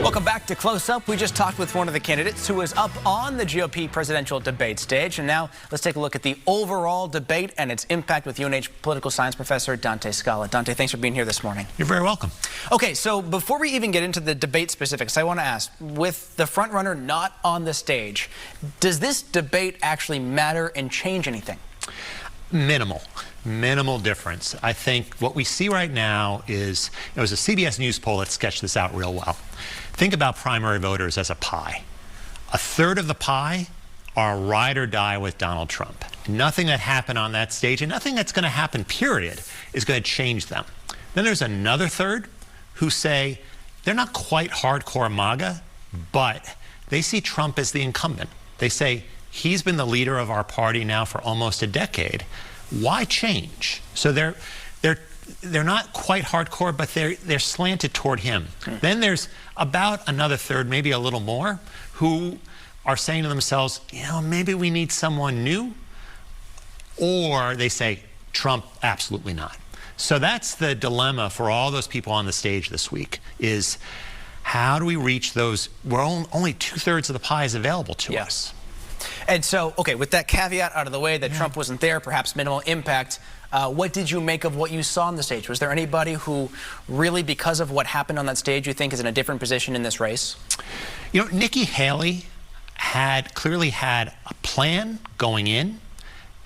Welcome back to Close Up. We just talked with one of the candidates who was up on the GOP presidential debate stage. And now let's take a look at the overall debate and its impact with UNH political science professor Dante Scala. Dante, thanks for being here this morning. You're very welcome. Okay, so before we even get into the debate specifics, I want to ask, with the front runner not on the stage, does this debate actually matter and change anything? Minimal difference. I think what we see right now is, it was a CBS News poll that sketched this out real well. Think about primary voters as a pie. A third of the pie are ride or die with Donald Trump. Nothing that happened on that stage, and nothing that's going to happen, period, is going to change them. Then there's another third who say they're not quite hardcore MAGA, but they see Trump as the incumbent. They say, he's been the leader of our party now for almost a decade. Why change? So they're not quite hardcore, but they're slanted toward him. Then there's about another third, maybe a little more, who are saying to themselves, you know, maybe we need someone new. Or they say, Trump, absolutely not. So that's the dilemma for all those people on the stage this week, is how do we reach those? Well, only 2/3 of the pie is available to us. And so, okay, with that caveat out of the way that Trump wasn't there, perhaps minimal impact, what did you make of what you saw on the stage? Was there anybody who really, because of what happened on that stage, you think is in a different position in this race? You know, Nikki Haley clearly had a plan going in.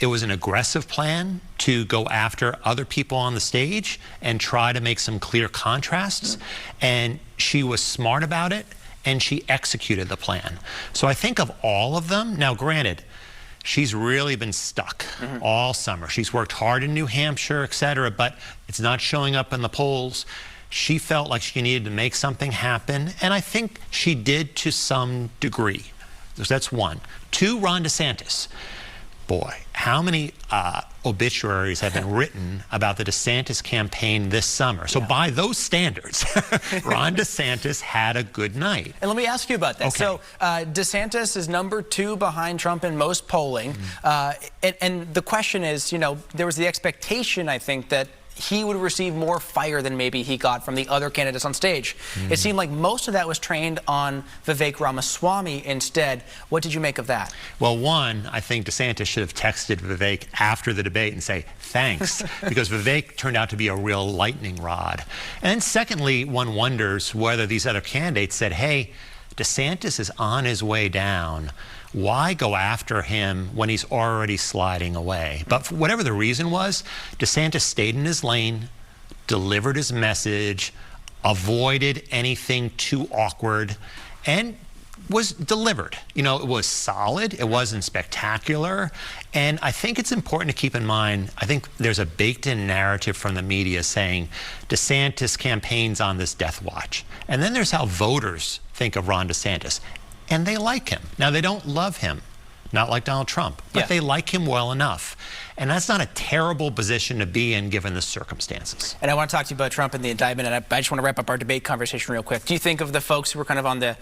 It was an aggressive plan to go after other people on the stage and try to make some clear contrasts. And she was smart about it, and she executed the plan. So I think of all of them, now granted, she's really been stuck all summer. She's worked hard in New Hampshire, et cetera, but it's not showing up in the polls. She felt like she needed to make something happen, and I think she did to some degree. So that's one. Two, Ron DeSantis. Boy, how many obituaries have been written about the DeSantis campaign this summer? So by those standards, Ron DeSantis had a good night. And let me ask you about that. Okay. So DeSantis is #2 behind Trump in most polling. And the question is, you know, there was the expectation, I think, that he would receive more fire than maybe he got from the other candidates on stage. It seemed like most of that was trained on Vivek Ramaswamy instead. What did you make of that? Well, one, I think DeSantis should have texted Vivek after the debate and say, thanks, because Vivek turned out to be a real lightning rod. And then secondly, one wonders whether these other candidates said, hey, DeSantis is on his way down. Why go after him when he's already sliding away? But for whatever the reason was, DeSantis stayed in his lane, delivered his message, avoided anything too awkward, and was delivered. You know, it was solid, it wasn't spectacular, and I think it's important to keep in mind, I think there's a baked-in narrative from the media saying DeSantis campaigns on this death watch. And then there's how voters think of Ron DeSantis. And they like him. Now, they don't love him, not like Donald Trump, but they like him well enough. And that's not a terrible position to be in given the circumstances. And I want to talk to you about Trump and the indictment, and I just want to wrap up our debate conversation real quick. Do you think of the folks who were kind of on the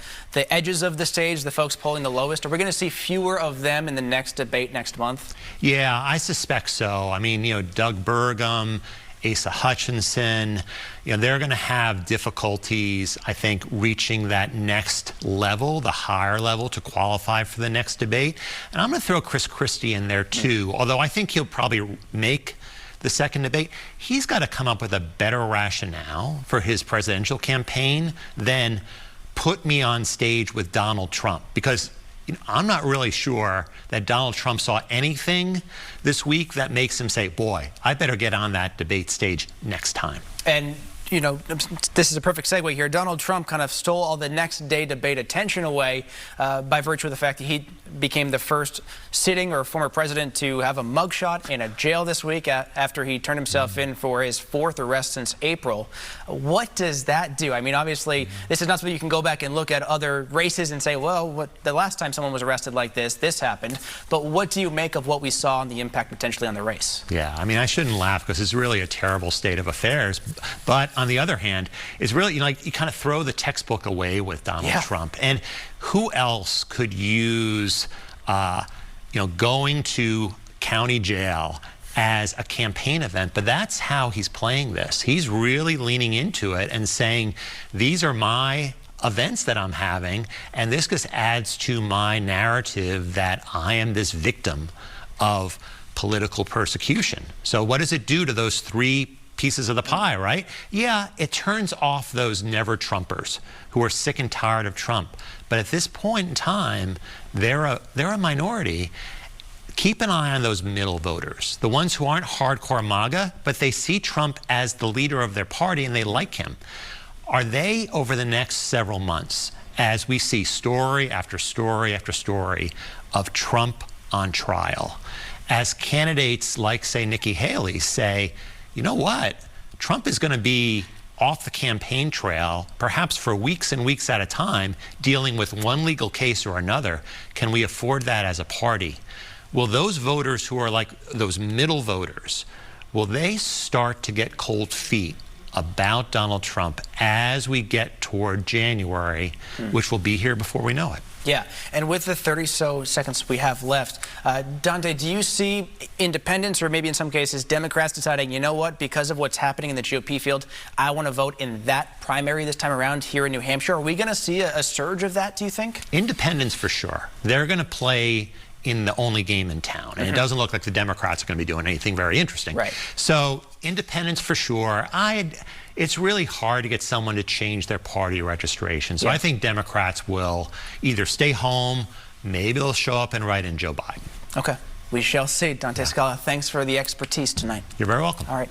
edges of the stage, the folks polling the lowest, are we going to see fewer of them in the next debate next month? Yeah, I suspect so. I mean, you know, Doug Burgum, Asa Hutchinson, you know, they're going to have difficulties, I think, reaching that next level, the higher level, to qualify for the next debate. And I'm going to throw Chris Christie in there, too, although I think he'll probably make the second debate. He's got to come up with a better rationale for his presidential campaign than put me on stage with Donald Trump, because you know, I'm not really sure that Donald Trump saw anything this week that makes him say, boy, I better get on that debate stage next time. And you know, this is a perfect segue here. Donald Trump kind of stole all the next day debate attention away by virtue of the fact that he became the first sitting or former president to have a mugshot in a jail this week after he turned himself in for his 4th arrest since April. What does that do? I mean, obviously, this is not something you can go back and look at other races and say, well, the last time someone was arrested like this happened. But what do you make of what we saw and the impact potentially on the race? Yeah, I mean, I shouldn't laugh because it's really a terrible state of affairs. But on the other hand, it's really, you know, like you kind of throw the textbook away with Donald Trump. And who else could use, you know, going to county jail as a campaign event? But that's how he's playing this. He's really leaning into it and saying, these are my events that I'm having, and this just adds to my narrative that I am this victim of political persecution. So what does it do to those three pieces of the pie, right? Yeah, it turns off those never Trumpers who are sick and tired of Trump. But at this point in time, they're a minority. Keep an eye on those middle voters, the ones who aren't hardcore MAGA, but they see Trump as the leader of their party and they like him. Are they, over the next several months, as we see story after story after story of Trump on trial, as candidates like, say, Nikki Haley say, you know what, Trump is going to be off the campaign trail, perhaps for weeks and weeks at a time, dealing with one legal case or another. Can we afford that as a party? Will those voters who are like those middle voters, will they start to get cold feet about Donald Trump as we get toward January, which will be here before we know it? Yeah, and with the 30 so seconds we have left, Dante, do you see independents, or maybe in some cases Democrats, deciding, you know what, because of what's happening in the GOP field, I want to vote in that primary this time around here in New Hampshire? Are we going to see a surge of that, do you think? Independents, for sure. They're going to play in the only game in town, and it doesn't look like the Democrats are going to be doing anything very interesting. Right. So independents, for sure. It's really hard to get someone to change their party registration. So I think Democrats will either stay home, maybe they'll show up and write in Joe Biden. Okay, we shall see. Dante Scala, thanks for the expertise tonight. You're very welcome. All right.